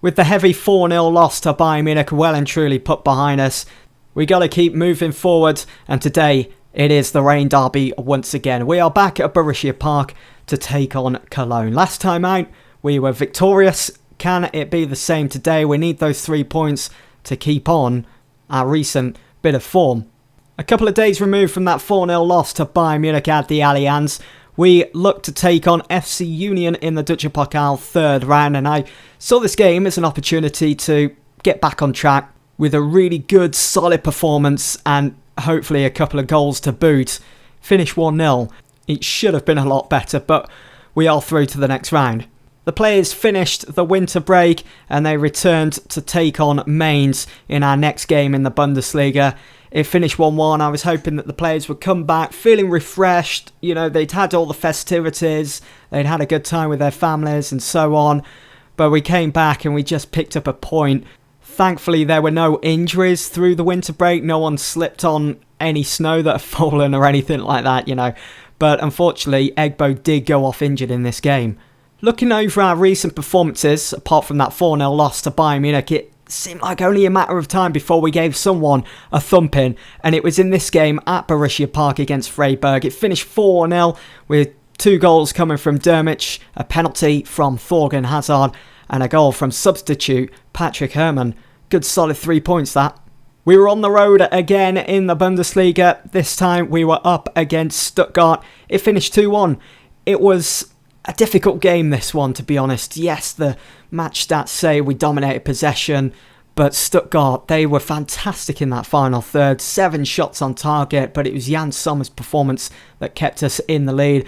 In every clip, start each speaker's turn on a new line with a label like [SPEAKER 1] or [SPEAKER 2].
[SPEAKER 1] With the heavy 4-0 loss to Bayern Munich well and truly put behind us, we got to keep moving forward, and today it is the rain derby once again. We are back at Borussia Park to take on Cologne. Last time out, we were victorious. Can it be the same today? We need those 3 points to keep on our recent bit of form. A couple of days removed from that 4-0 loss to Bayern Munich at the Allianz, we look to take on FC Union in the Deutsche Pokal third round, and I saw this game as an opportunity to get back on track with a really good, solid performance and hopefully a couple of goals to boot. Finish 1-0. It should have been a lot better, but we are through to the next round. The players finished the winter break and they returned to take on Mainz in our next game in the Bundesliga. It finished 1-1. I was hoping that the players would come back feeling refreshed. You know, they'd had all the festivities, they'd had a good time with their families and so on. But we came back and we just picked up a point. Thankfully, there were no injuries through the winter break. No one slipped on any snow that had fallen or anything like that, you know. But unfortunately, Egbo did go off injured in this game. Looking over our recent performances, apart from that 4-0 loss to Bayern Munich, it seemed like only a matter of time before we gave someone a thumping, and it was in this game at Borussia Park against Freiburg. It finished 4-0 with 2 goals coming from Dermich, a penalty from Thorgan Hazard, and a goal from substitute Patrick Herrmann. Good solid 3 points that. We were on the road again in the Bundesliga. This time we were up against Stuttgart. It finished 2-1. It was a difficult game, this one, to be honest. Yes, the match stats say we dominated possession, but Stuttgart, they were fantastic in that final third. 7 shots on target, but it was Jan Sommer's performance that kept us in the lead.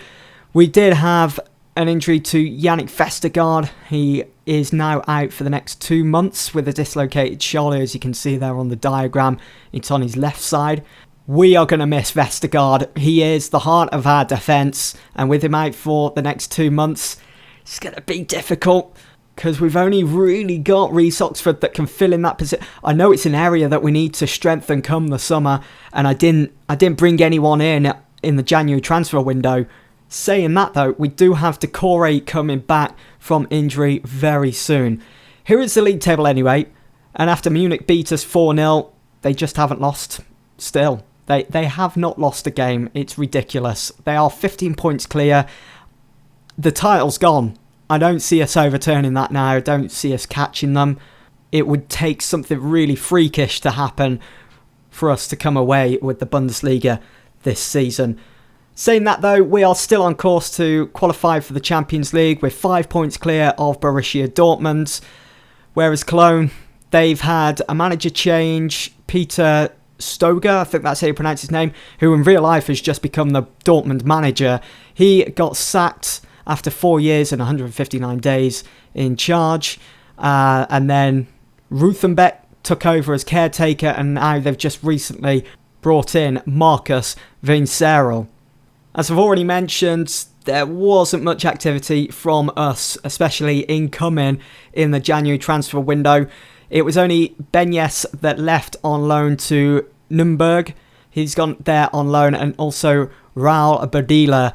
[SPEAKER 1] We did have an injury to Yannick Vestergaard. He is now out for the next 2 months with a dislocated shoulder, as you can see there on the diagram. It's on his left side. We are going to miss Vestergaard. He is the heart of our defence, and with him out for the next 2 months, it's going to be difficult because we've only really got Reece Oxford that can fill in that position. I know it's an area that we need to strengthen come the summer, and I didn't bring anyone in the January transfer window. Saying that though, we do have Decore coming back from injury very soon. Here is the league table anyway, and after Munich beat us 4-0, they just haven't lost still. They have not lost a game. It's ridiculous. They are 15 points clear. The title's gone. I don't see us overturning that now. I don't see us catching them. It would take something really freakish to happen for us to come away with the Bundesliga this season. Saying that though, we are still on course to qualify for the Champions League with 5 points clear of Borussia Dortmund. Whereas Cologne, they've had a manager change. Peter Stoger, I think that's how you pronounce his name, who in real life has just become the Dortmund manager. He got sacked after 4 years and 159 days in charge. And then Ruthenbeck took over as caretaker, and now they've just recently brought in Marcus Vincero. As I've already mentioned, there wasn't much activity from us, especially incoming in the January transfer window. It was only Benyes that left on loan to Nürnberg. He's gone there on loan, and also Raul Badila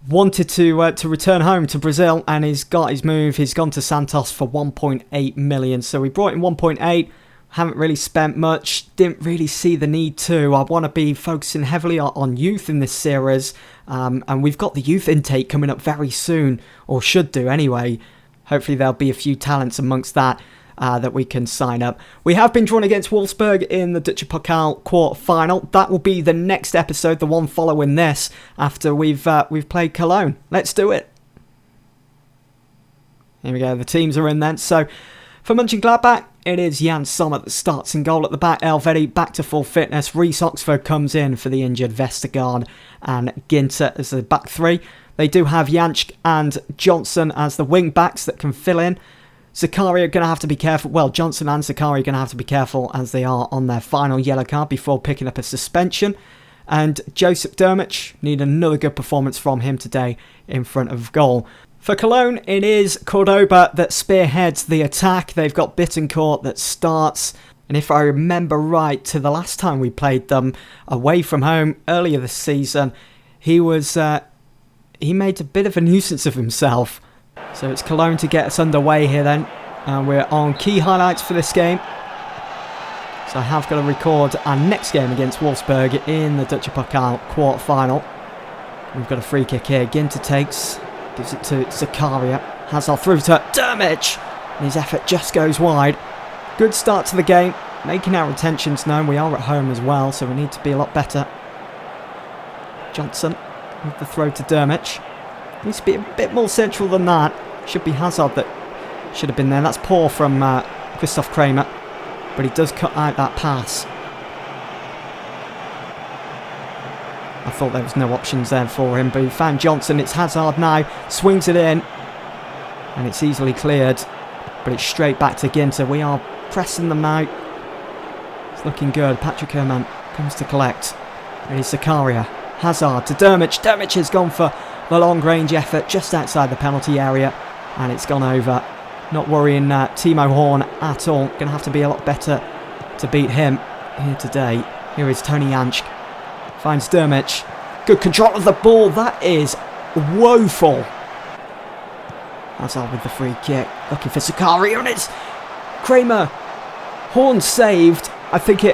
[SPEAKER 1] wanted to return home to Brazil, and he's got his move. He's gone to Santos for 1.8 million. So we brought in 1.8. Haven't really spent much, didn't really see the need to. I want to be focusing heavily on youth in this series, and we've got the youth intake coming up very soon, or should do anyway. Hopefully there'll be a few talents amongst that we can sign up. We have been drawn against Wolfsburg in the Deutsche Pokal quarter-final. That will be the next episode, the one following this, after we've played Cologne. Let's do it. Here we go, the teams are in then. So for Mönchengladbach, it is Jan Sommer that starts in goal at the back. Elvedi back to full fitness. Reece Oxford comes in for the injured Vestergaard, and Ginter as the back three. They do have Jansch and Johnson as the wing backs that can fill in. Zakaria are going to have to be careful. Well, Johnson and Zakaria are going to have to be careful as they are on their final yellow card before picking up a suspension. And Joseph Dermich, need another good performance from him today in front of goal. For Cologne, it is Cordoba that spearheads the attack. They've got Bittencourt that starts. And if I remember right, to the last time we played them away from home earlier this season, he made a bit of a nuisance of himself. So it's Cologne to get us underway here then. And we're on key highlights for this game. So I have got to record our next game against Wolfsburg in the Dutch Pokal quarter-final. We've got a free kick here. Ginter takes, gives it to Zakaria. Hazard through to Dermich. And his effort just goes wide. Good start to the game. Making our intentions known. We are at home as well, so we need to be a lot better. Johnson with the throw to Dermich. Needs to be a bit more central than that. Should be Hazard that should have been there. That's poor from Christoph Kramer. But he does cut out that pass. I thought there was no options there for him, but he found Johnson. It's Hazard now. Swings it in. And it's easily cleared. But it's straight back to Ginter. We are pressing them now. It's looking good. Patrick Herman comes to collect. It is Zakaria. Hazard to Dermich. Dermich has gone for the long range effort just outside the penalty area. And it's gone over. Not worrying Timo Horn at all. Going to have to be a lot better to beat him here today. Here is Tony Jansch. Finds Dermich. Good control of the ball. That is woeful. Hazard with the free kick. Looking for Zakaria, and it's Kramer. Horn saved. I think he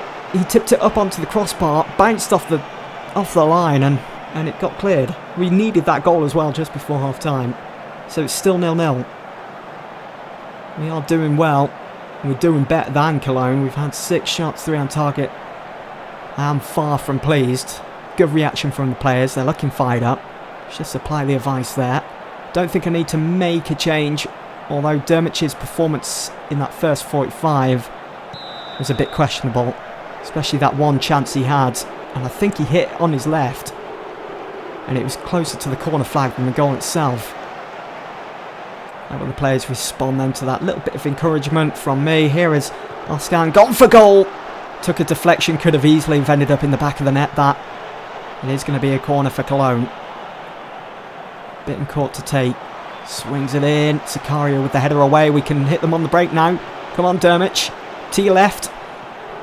[SPEAKER 1] tipped it up onto the crossbar. Bounced off the line and it got cleared. We needed that goal as well just before half time. So it's still 0-0. We are doing well. We're doing better than Cologne. We've had 6 shots, 3 on target. I am far from pleased. Good reaction from the players. They're looking fired up. Just apply the advice there. Don't think I need to make a change. Although Dermich's performance in that first 45 was a bit questionable. Especially that one chance he had. And I think he hit on his left. And it was closer to the corner flag than the goal itself. How will the players respond then to that little bit of encouragement from me? Here is Oscan, gone for goal. Took a deflection, could have easily ended up in the back of the net. That it is going to be a corner for Cologne. Bitten court to take. Swings it in. Zakaria with the header away. We can hit them on the break now. Come on, Dermich. To your left.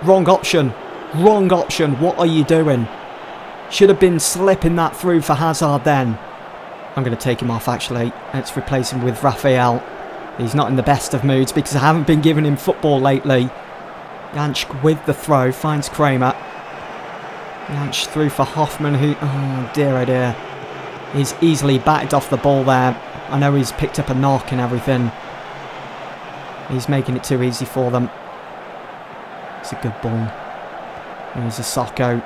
[SPEAKER 1] Wrong option. Wrong option. What are you doing? Should have been slipping that through for Hazard then. I'm going to take him off actually. Let's replace him with Raphael. He's not in the best of moods because I haven't been giving him football lately. Jansch with the throw. Finds Kramer. Jansch through for Hoffman who... Oh dear, oh dear. He's easily backed off the ball there. I know he's picked up a knock and everything. He's making it too easy for them. It's a good ball. There's a Socko.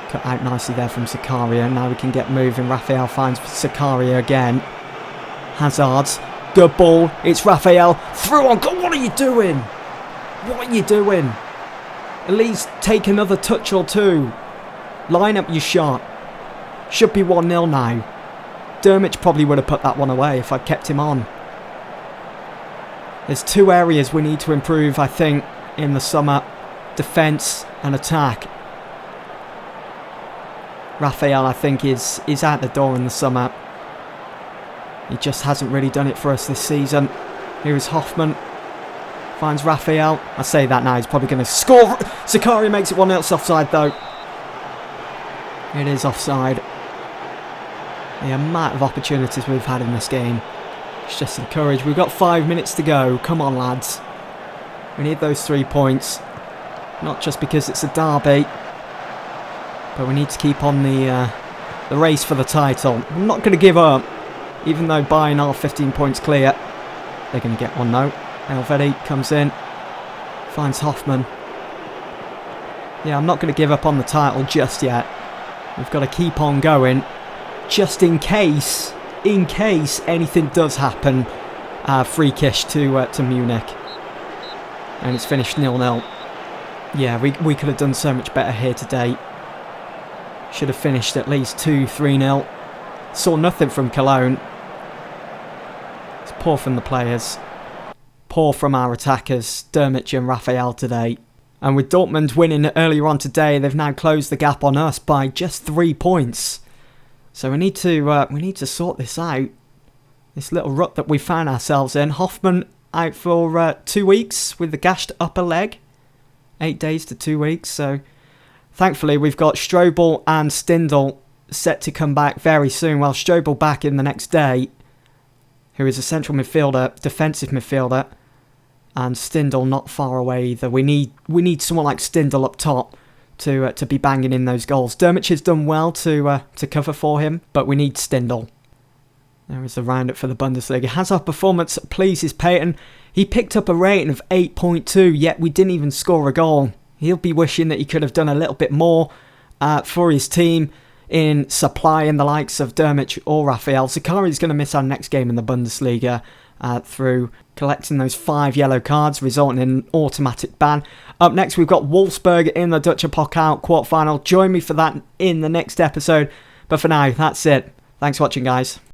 [SPEAKER 1] Cut out nicely there from Zakaria. Now we can get moving. Raphael finds Zakaria again. Hazard. Good ball. It's Raphael. Through on goal. What are you doing? What are you doing? At least take another touch or two. Line up your shot. Should be 1-0 now. Dermich probably would have put that one away if I'd kept him on. There's 2 areas we need to improve, I think, in the summer. Defence and attack. Raphael, I think, is out the door in the summer. He just hasn't really done it for us this season. Here is Hoffman. Finds Raphael. I say that now, he's probably going to score. Zakaria makes it 1-0. It's offside, though. It is offside. The amount of opportunities we've had in this game. It's just encouraged. We've got 5 minutes to go. Come on, lads. We need those 3 points. Not just because it's a derby. But we need to keep on the race for the title. I'm not going to give up. Even though Bayern are 15 points clear. They're going to get one though. Elvedi comes in. Finds Hoffman. Yeah, I'm not going to give up on the title just yet. We've got to keep on going. Just in case anything does happen. Free kick to Munich. And it's finished 0-0. Yeah, we could have done so much better here today. Should have finished at least 2-3-0. Saw nothing from Cologne. It's poor from the players. Poor from our attackers, Dermich and Raphael today. And with Dortmund winning earlier on today, they've now closed the gap on us by just 3 points. So we need to sort this out. This little rut that we found ourselves in. Hoffman out for 2 weeks with the gashed upper leg. 8 days to 2 weeks, so thankfully we've got Strobel and Stindl set to come back very soon. Well, Strobel back in the next day. who is a central midfielder, defensive midfielder, and Stindl not far away either. We need someone like Stindl up top to be banging in those goals. Dermot has done well to cover for him, but we need Stindl. There is the roundup for the Bundesliga. Hazard performance pleases Peyton. He picked up a rating of 8.2, yet we didn't even score a goal. He'll be wishing that he could have done a little bit more for his team in supplying the likes of Dermot or Raphael. Zakari's going to miss our next game in the Bundesliga through collecting those 5 yellow cards, resulting in an automatic ban. Up next, we've got Wolfsburg in the Dutch Pokal quarterfinal. Join me for that in the next episode. But for now, that's it. Thanks for watching, guys.